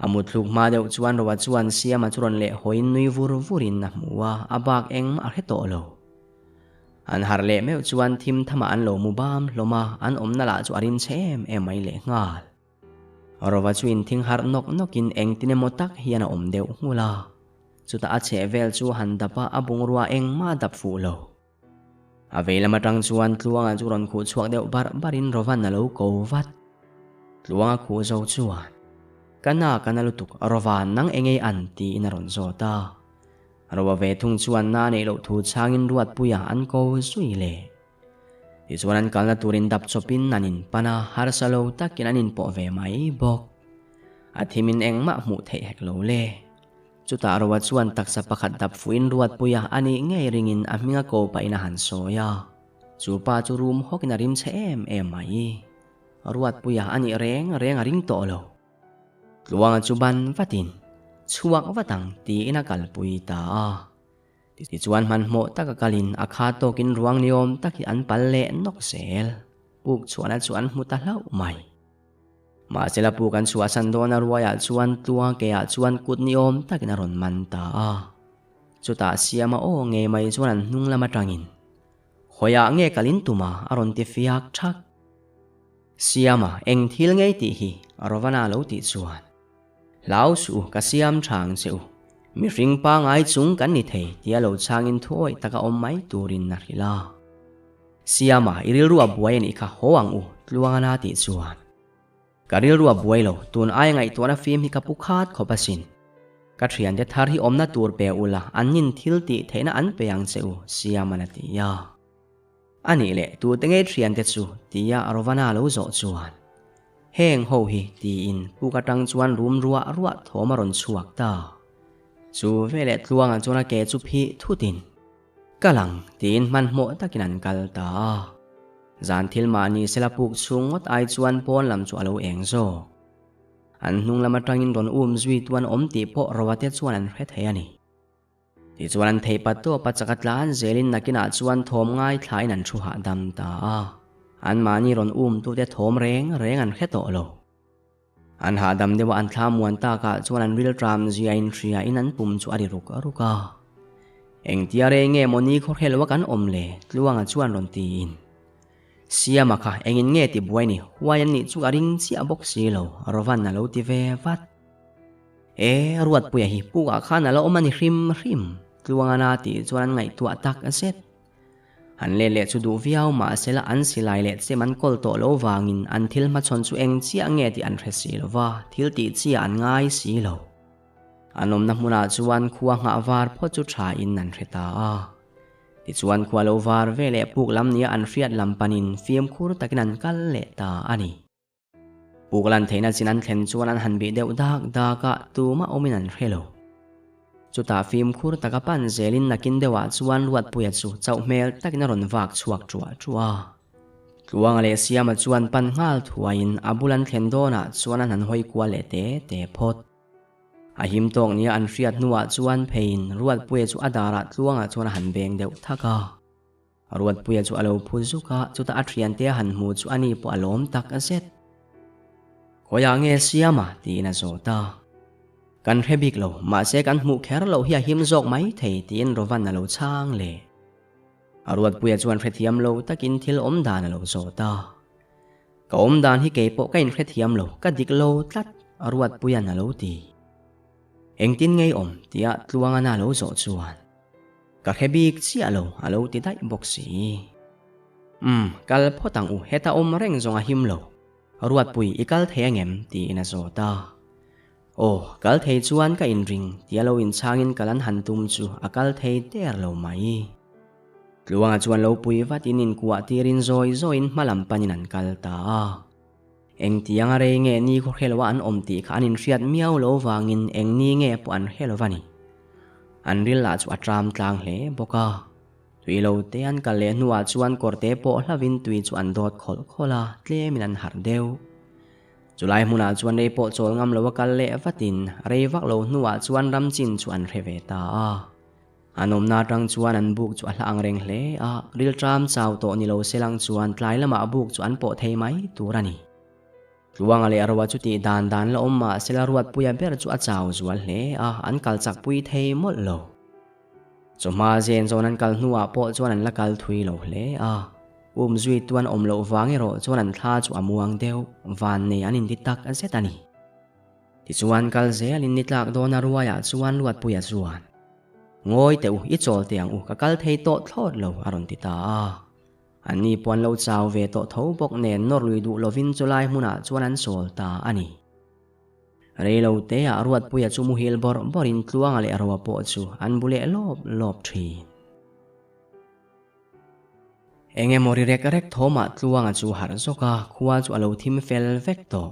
amut luk ma deuh chuan rowa chuan siam a churon le hoin nui vurin na muwa abak eng ma he to lo an har le meu chuan thim thama an lo mu bam loma an om na la chu arin chem mai le ngal rowa chuin thing har nokin eng tine motak hiana om deuh ngula chuta a che vel chu han dapa abung ruwa eng ma dap fu lo aveila matang chuan tluanga churon khu chuak deuh barin rovan na lo ko vat tluanga khu zo chuan kana lutuk rovan nang engei an ti inaron zota rowa ve thung chuan na nei lo thu changin ruat puya an ko zui le ti chuan an kalna turin dap chopin nanin pana har salo takin anin po ve mai bok athimin engma mu thei hek lo le chuta rowa chuan taksa pakhat dap fuin ruat puya ani ngei ringin aminga ko pa ina han soya chupa chu room hokin rim chem mai ruat puya ani reng ring to lo tluanga chuban vatin chuak watang ti ina kalpui ta ti chuan man mo taka kalin akha tokin ruang niom taki an palle nok sel puk chuan muta hlau mai ma sela pukan chua sandona ruaya chuan tua ke a chuan kut niom takin aron man ta chuta siama o nge mai chuan hnung lama tangin hoya nge kalin tuma aron ti fiak thak siama eng thil ngei ti hi rovana lo ti chuan lau su ka siam thang cheu mi ring pa ngai chung kan ni thei tia lo changin thoi taka om mai turin na rila siama iril ruwa buai ni kha hoang u tluangana ti chuan karil ruwa buai lo tun ai ngai tuana film hi ka pukhat khopasin ka thian de thar hi omna tur pe ula anin thil ti theina an peang cheu siama na ti ya ani le tu tenge thian te chu tia rovana lo zo chuan heng ho hi ti in pukatang chuan rum ruwa ruwa thomaron chuak ta chu vele tluanga chuna ke chu phi thutin kalang tin man mo takinan kalta zan thil mani selapuk chungot ai chuan pon lam chu alo eng zo an hnung lama tangin ron zui tuan om ti po rawate chuan an hre thei ani ti chuan an thei pat to pachakatla an zelin nakina chuan thom ngai thlain an thu ha dam ta an mani ron tu te thom reng an hre to lo an ha dam dewa an thla muan ta ka chuan an ril tram zia in thria in an pum chu ari ruka eng tiare nge moni khor helwa kan omle tluanga chuan ron ti in siama kha engin nge ti buai ni huayan ni chu aring chi abok si lo rovan na lo ti ve vat ruat puya hi puka kha na lo omani hrim tluanga na ti chuan ngai tua tak aset an le chu du viau ma sela an silai le che man kol to lo wangin an thil ma chon chu eng chi ange ti an hre si lo wa thil ti chi an ngai si lo anom na hmuna chuan khuwa nga war pho chu tha in an hreta ti chuan khuwa lo war vele puk lam nia an hriat lam panin fiam khur takin an kal le ta ani puklan theina chin an thlen chuan an han bi deuh dak ka tuma omin an hrelo chuta film khur taka pan zelin nakin dewa chuan ruat puya chu chauhmel takin ron wak chuak chua tluanga le siama chuan pan ngal thuain abulan thlen dona chuan an hoi kwa le te phot a him tong nia an hriat nuwa chuan phein ruat puya chu adara tluanga chuan han beng deuh thaka ruat puya chu alo phuzuka chuta athrian te han mu chu ani po alom tak aset koya nge siama ti na zota kan hebik lo ma se kan mu kher lo hi him zok mai thei tin rovan na lo chang le aruat puya chuan hrethiam lo takin thil om dan lo zota ka om dan hi ke po kain hrethiam lo ka dik lo tlat aruat puya na lo ti engtin ngei om tia tluanga na lo zo chuan ka hebik chi alo ti dai boxi kal photang u heta om reng zonga him lo ruat pui ikal thengem ti na zota kal thei chuan ka in ring tialo in changin kalan hantum chu akal thei ter lo mai tluanga chuan lo pui vatin in kuwa tirin zoin malam panin an kalta eng tianga re nge ni kho helwa an om ti kha anin hriat miau lo wangin eng ni nge po an helwani an ril la chu atram tlang hle boka tuilo te an kale nuwa chuan korte po hlavin tui chu an dot khola tlemin an har deu Julai muna chuan rei po chol ngam lo kal le vatin rei vak lo nuwa chuan ram chin chu an reve ta anom na tang chuan an buk chu hla ang reng hle ril tram chaw to ni lo selang chuan tlai lama buk chu an po thei mai turani luang ale arwa chu ti dan la omma sela ruat puya ber chu a chaw zual hle an kal chak pui thei mol lo choma zen zon an kal nuwa po chuan an la kal thui lo hle zui tuan om lo wangi ro chuan an thla chu amuang deu van nei anin ditak an setani ti chuan kal zel in nitlak dona ruaya chuan ruat puya chuan ngoi teu I chol tiang ka kal thei to thlot lo aron ti ta ani pon lo chaw ve to tho bok nen nor lui du lovin chulai hmuna chuan an sol ta ani reilo te ruat puya chu mu hil borin tluang ale arwa po chu an bule lop thi enge mori rek thoma tluanga chu har zoka khuwa chu alo thim fel vek to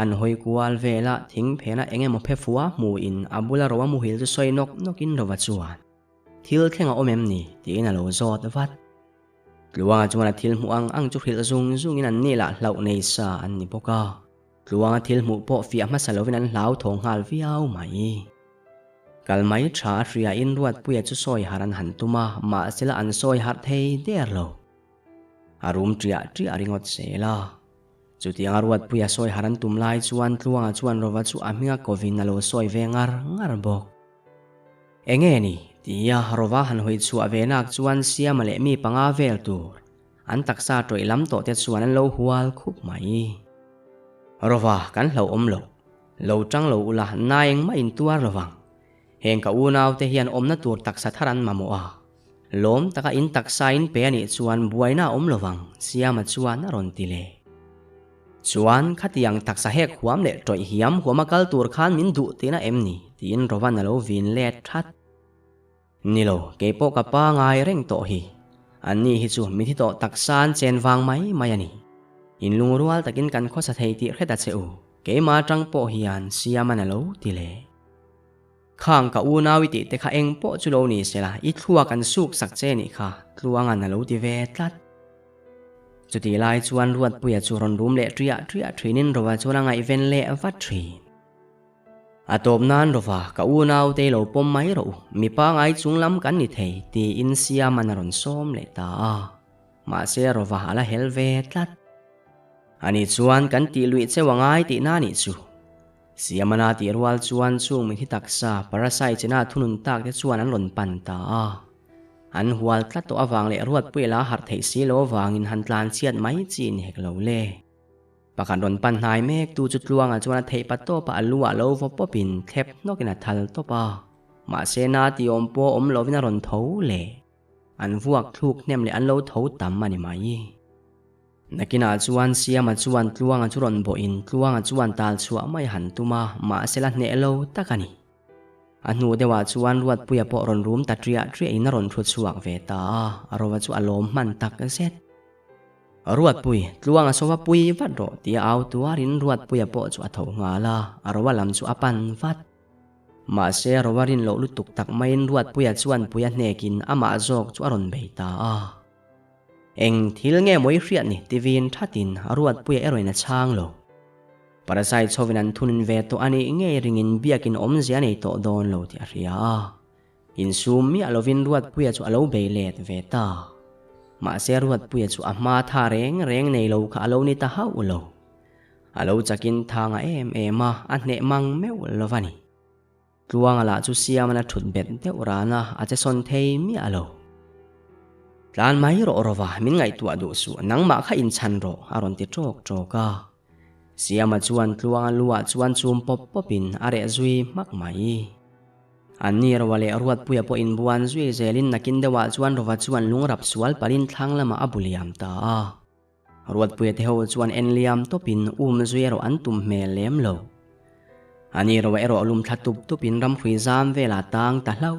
an hoi kual vela thing phena enge mo phefua mu in abula rowa mu hil chu soinok nokin rowa chuan thil thenga omem ni tin alo zot vat tluanga chuan thil mu ang chu hil zung in an nila hlau nei sa an ni boka tluanga thil mu po fi ma salovin an hlau thong hal viau mai kalmai tha ria in ruat puya chu soi haran hantuma ma sela an soi har thei der lo arum tria ringot sela chuti ruat puya soi haran tumlai chuan tluanga chuan rowa chu aminga kovin alo soi vengar bok enge ni tia rowa han hoi chu avenak chuan siamale mi panga vel tur อันตักซาตรอยล้ำโตเตส่วนนั้นโลหัวคุบไหมรว่ากันเหลาอมโลจังโลอุละนายไม่อินตัวระวังเฮงกับอูนาวเตเฮียนอมนัตัวตักสะทารันมาโมอาล้มตะกอินตักซาอินเปียนี่ส่วนบวยน่าอมระวังเสียมาส่วนนรนติเลส่วนขัดยังตักสะเฮกหัวมเละตรอยเหียมหัวมากัลตัวขันมินดุเตน่านี่ตีนระวันน่ะโลวินเล็ดทัดนี่โลเก็บโปกับป้าไงเร่งโตฮีอันนี้ฮิจูมิที่โตตักซานเจนวางไหมมายันนี่อินลุงรัวตะกินกันข้อสะเทติเรตัดเซอูเก๋มาจังโปฮิอันเสียมันน่ะโลติเลข้างกับอูนาวิติแต่ข้าเองโปจุโลนี่เสละอีทัวกันสุกสักเจนี่ค่ะทัวงันน่ะโลติเวทัดจุดที่ลายชวนรวดปุยจูรนรุมเละเรียทรีนินรัวชวนงไงเวนเละวัดทรีอาตบนานรัวกับอูนาวเตโลปมไม่รู้มีป้าไงจุงล้ำกันนี่เทตีอินเสียมันน่ะรนส้มเละตามาเสียรัวหาละเฮลเวทัดอันนี้ชวนกันตีลุยเจ้าว่าไงตีน่านี่จูเสียมันนาตีรัวชวนช่วงมีที่ตักษาปราศัยเจน่าทุนุนตากที่ชวนนั้นหล่นปันตาอันหัวคลัดตัววางเละรวดปุยละหัดเทสีโลวางอินหันตลานเชียดไม้จีนเฮกโลเล่ปากกันหล่นปันหายเมฆตูจุดลวงชวนเทปโตปะลัวโลวปปินเทปนกินาทัลโตปามาเซนาตีอมโปอมโลวินาหล่นเท้าเล่อันพวกทุกเนมเละอันโลเท้าต่ำมันนี่ไหมนักกินอาจวนเสียมาจวนลวงจุรนโบอินลวงจวนตาลชัวไม่หันตุมาเสลัดเนโลตะกันนี่อันนูเดว่าจวนรวดปุยปอรนรุมตัดเรียอินรนทุดสวกเวตาอารวจวนลมมันตักเสร็จรวดปุยลวงสวปุยวัดโรตีเอาตัวรินรวดปุยปอจวดเถางาลาอารวลำจวปันวัดมาเสรวรินโลลุตุกตักไม่รวดปุยจวนปุยเนกินอามาจอกจวรนเบตาเองทิลเงี้ยมวยเรียนนี่ทีวีนทัดินรวดปุยเอรอยนัช่างโลปราศัยชวินันทุนินเวตัวอันนี้เงี้ยริงินเบียกินอมเสียในโตโดนโลที่อาริยาอินซูมีอโลวินรวดปุยจูอโลเบเลตเวตามาเสรวดปุยจูอามาทาเร่งในโลกอโลนิตาฮาอุโลอโลจะกินทางมาอันเนมังเมวโลวานีกลวงละจูเสียมันถุนเบ็ดเดวรานะอาจจะสนเทมีอโลลานไม่รอรว่ามินไงตัวดูสูนังมาข้าอินชันรออารอนติโจกาเสียมาจวนกลวงลัวจวนซูมปปินอาเรซุยมักไหมอันนี้เราว่าเล่รวดปุยปอินบวนซุยเจลินนักินเดว่าจวนรว่าจวนลุงรับสวลปรินทางละมาอบุลิยามตารวดปุยเทวจวนเอ็นเลียมตปินซุยเราอันตุมเมเลมโลอันนี้เราว่าเราลุมทัดตุปินรำคุยจามเวลาตังตะเล่า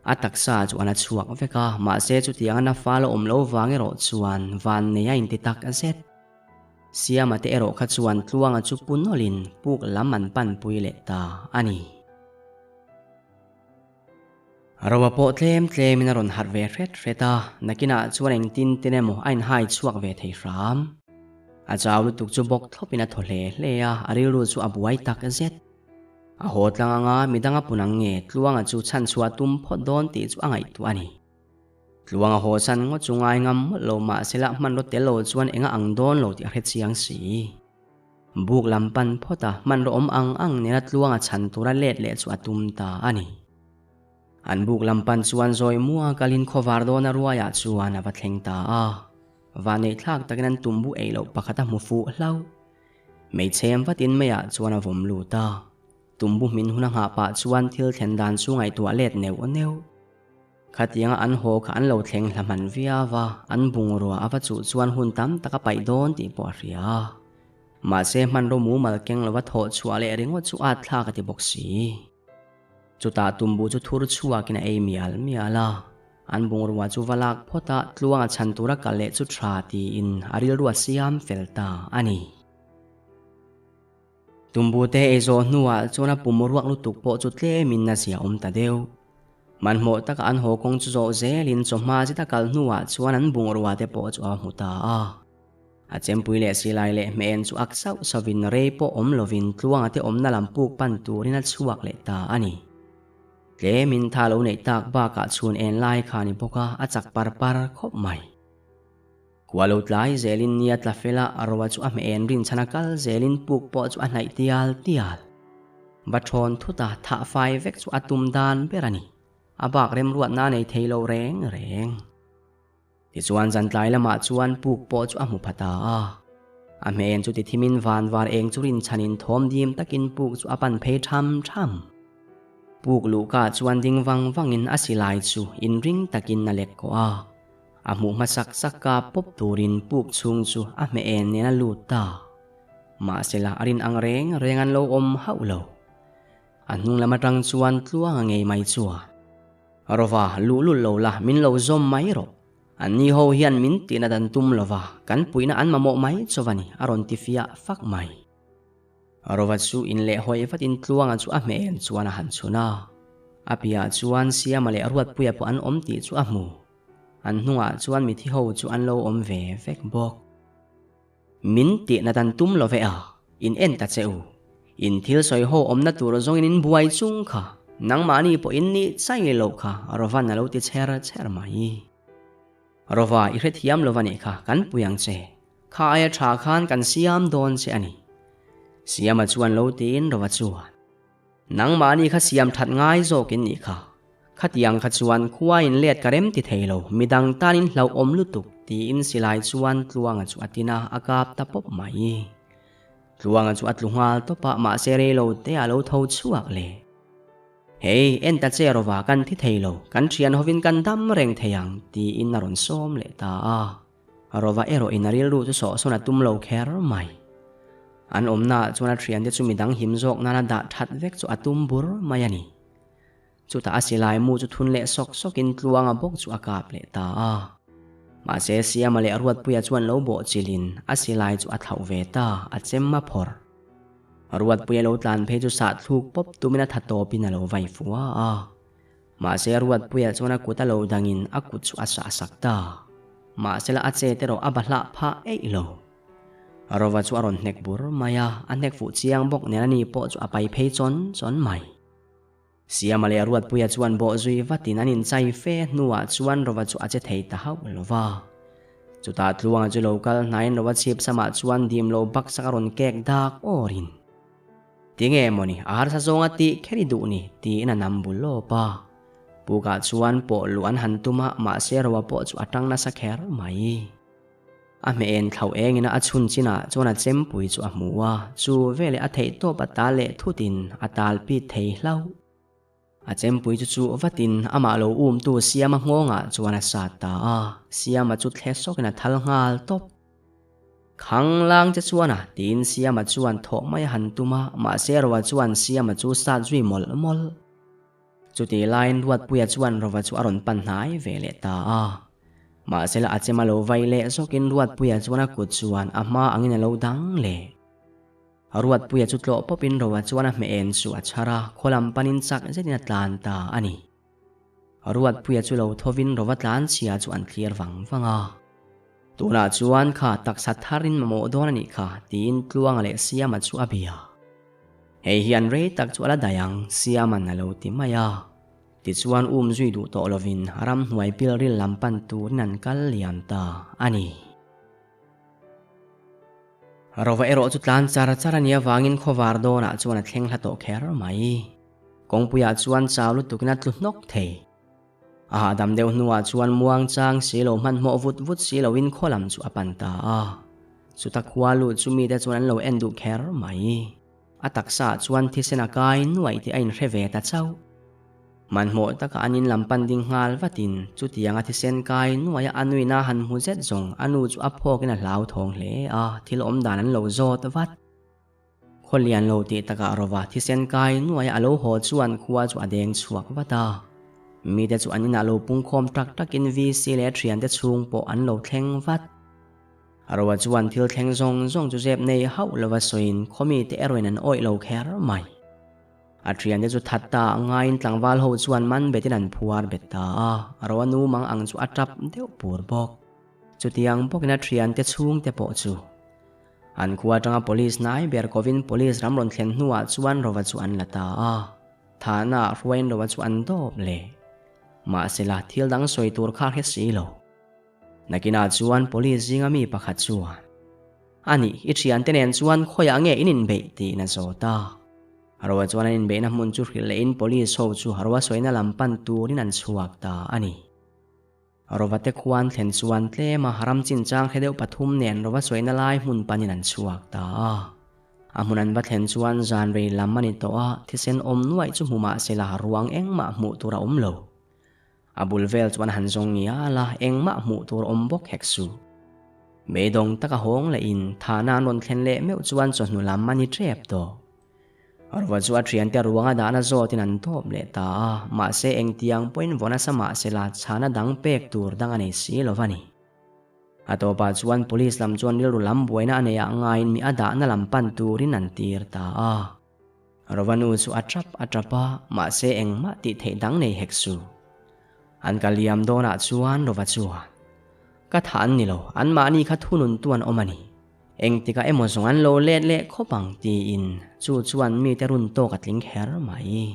อาตักษาจวนชวกเวกามาเสจุที่ยังนับฟ้าลมโลวางรจวนวันเนียอินติตักเสร็จเสียมาเตโรขัดจวนกลวงจุปุนโนลินปุกล้ำมันปันปุยเลตาอันนี้เราว่าโปเทมมินารอนฮัดเวเรตานักกินาจวนเองตินเตเนโมไอน์ไฮชวกเวทีรามอาจารย์ลุตุกจุบกทบินาทเลเลียอาริรูจูอับไว้ตักเสร็จอาโหดลังมีดังปุนังเงตลวงจูชันชัวตุมพอดอนตีจูอังไอตัวนี้ลวงอาโหชันงจูงายงำโลมาเสละมันรถเตโลจวนเองอังโดนโลที่อาเรเซียงสีบุกลำปันพอตามันรอมอังเนรัดลวงชันตัวเล็ดเละจูตุมตาอันนี้อันบุกลำปันจวนจอยมัวกาลินโควาร์โดนารัวยาจวนอาวัดเฮงตาวานในทักตะกันตุมบุเอโลปะคตามุฟูเล่าไม่เชมวัดอินไม่อยากจวนอวมลูตาตุมบุมินหุนหาปะจวนทิลเทนดานสูงไอตัวเล็ดเนวขัดยังอันโหขันเหลาเทงละมันวิาวาอันบุงรัวอวัจุจวนหุนตั้มตะกไปโดนตีปอริยามาเซมันรมูมาเก่งละวัดโหชัวเลริงวัดจุอาทากติบกสีจุตาตุมบุจุทุรชัวกินมีอัลลาอันบุงรัวจุวลักพอตะตลวงชันตุรักกะเลจุทราตีอินอาริลรัวสยามเฟลตาอันนี้ตุมบูเตเอโซนัวจวนปุ่มรวกลุตุกโปจุดเล่มินนาเสียตาเดียวมันโมตะกันโหกงจุโจเซลินจมาจิตะกัลนัวจวนนั้นบุงรัวเตโปจวมุตาอาเจมปุยเลสิไลเลเมนจุอักษาสวินเรโปโลวินตลวงเตนาลัมปุกปันตูรินัชวักเลตาอันนี้เลมินทาโลเนตักบากาชวนเอ็นไลคานิปกาอาจักปาร์คบใหม่กว่าลุดไลเซลินเนียตลาเฟลาอารวาจูอเมนรินชนักลเซลินปุกปอจูอันไหนเตียลบัดชอนทุตาท่าไฟเวกจูอัตุมดานเบรานีอาบากเรมรวดนาในเทโลแรง ti chuan zan tlai lama chuan puk po chu a mu phata a men chu ti thimin van war eng churin chanin thom dim takin puk chu apan phei tham puk lu ka chuan ding wangin asilai chu in ring takin na let ko a mu ma sak ka pop turin puk chung chu a men ne na lu ta ma sela arin ang rengan lo om haulo anung lama tang chuan tluang ngei mai chua rova lu lo la min lo zom mai ro ani ho hian min tina dan tum lova kan puina an mamo mai chowani aron tifia fak mai rova chu in le hoi fatin tluanga chu a men chuan a han chuna apia chuan siamale ruat puya po an om ti chu a mu an hnunga chuan mi thi ho chu an lo om ve vek bok min tina dan tum love in en ta cheu in thil soi ho om na tur zong in buai chung kha nang mani po in ni chai lo kha rova na lo ti cher mai rova i hret hiam lovani kha kan puyang che kha aya tha khan kan siam don che ani siama chuan lo tin rova chuan nang mani kha siam that ngai zo kin ni kha khatiang kha chuan khuwa in let karem ti theilo midang tanin hlau om lutuk ti in silai chuan tluanga chu atina akap ta pop mai tluanga chu atlungal to pa ma sere lo te alo tho chuak le hey en ta che rova kan thi theilo kan thian hovin kan dam reng theyang ti in naron som le ta rova ero in aril ru chu so na tum lo kher mai an omna chuna thian de chu midang him jok nana da that vek chu atum bur mai ani chu ta asilai mu chu thun le sok in tluanga bok chu akap le ta ma se siam le ruat puya chuan lo bo chilin asilai chu athau ve ta achem ma phor ruat puya lo tlan phe chu sa thluk pop tumina thato pin lo vai fuwa ma se ruat puya chuna kuta lo dangin akut chu asa sakta ma sela ache tero abahla pha ei lo rova chu aron hnek bur maya anek fu chiang bok nenani po chu apai phei chon mai siamale ruat puya chuan bo zui vatin anin chai fe nuwa chuan rova chu ache thei ta hau lova chuta tluang chu local nain rova chip sama chuan dim lo bak sakaron kek dak orin tinge moni ar sa zonga ti kheri du ni ti na nambul lo pa puka chuan po luan hantuma ma se rova po chu atang na sakher mai a me en thau eng ina achun china chona chempui chu a muwa chu vele a thei to patale thutin atal pi thei hlau a chempui chu vatin ama lo tu siama ngonga chuana sata siama chu thles sokina thal ngal top khanglang che chuana tin siama chuan tho mai hantuma ma serwa chuan siama chu sa zui mol chu ti line ruat puya chuan rova chu aron pan hnai vele ta ma sela achema lo vai le zokin ruat puya chuana kut chuan ama angin lo dang le ruat puya chu tlo popin rowa chuana me en chu achara kholam panin chak zetina tlan ta ani ruat puya chu lo thovin rowa tlan chia chu an clear wanga tuna chuan kha taksa tharin mamo don ani kha tin tluang le siama chu abia hei hian re tak chu ala dayang siama na lo ti maya ti chuan zui du to lovin ram hnuai pil ril lampan tu nan kal liam ta ani rova ero chu tlan chara nia wangin khowar dona chuan a thleng hlato kher mai kongpuya chuan chawlu tukina tluhnok thei dam deuh nuwa chuan muang chang silo man mo vut silo in kholam chu apanta chu takhualu chumi te chuan lo endu kher mai ataksa chuan thisena kai nuai ti ain reve ta chau manmo taka anin lampan ding ngal vatin chu tianga thisen kai nuaya anuina han mu zet zong anu chu aphokina hlau thong hle thil om danan lo zot vat kholian lo ti taka rova thisen kai nuaya alo ho chuan khuwa chu adeng chuak vata mi te chu anina lo pungkhom tak takin vi sile thian te chung po an lo thleng vat arwa chuan thil thleng zong chu zep nei hau lova soin khomi te eroin an oi lo kher mai atrian de chu thatta ngain tlangwal ho chuan man betin an phuar beta arwa nu mang ang chu atrap deuh pur bok chu tiang bokina trian te chung te po chu an khuwa tanga police nai ber kovin police ramron thlen hnuwa chuan rova chu an lata thana ruain rova chu an dop le ma sela thil dang soi tur kha he silo nakina chuan police zinga mi pakhat chuan ani itrian tenen chuan khoya nge inin be ti na zota arwa chuan in be na mun chu hrilein police ho chu harwa soina lampan turin an chuak ta ani rova te khuan thlen chuan tle ma haram chin chang khedeu pathum nen rova soina lai hmun panin an chuak ta amunan ba thlen chuan zan rei lam ani to a thisen om nuai chu huma sela ruang engma hmu tura omlo abulvel chuan han zong nia la engma hmu tur ombok heksu medong taka hong la in thana non thlen le meu chuan chonu lam mani trep to arwa chu atrian te ruanga dana zo tin an top le ta ma se eng tiang point vona sama sela chana dang pek tur dang ani si lovani atopa chuan police lam chuan rilu lam buaina aneya ngain mi ada na lam pan turin an tir ta rovanu chu atrapa ma se eng ma ti thei dang nei heksu an kaliam dona chuan rova chuan ka than ni lo an ma ni kha thunun tuan omani eng tika emo zong an lo let le khopang ti in chu chuan mi te run to katling her mai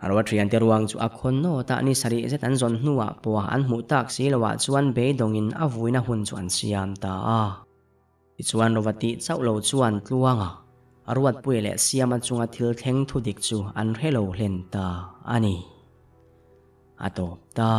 arwa trian te ruang chu akhon no ta ni sari zet an zon hnuwa po an hmu tak si lawa chuan be dongin avuina hun chuan siam ta ti chuan rovati chaulo chuan tluanga arwat puile siama chunga thil thleng thudik chu an helo hlen ta ani atop ta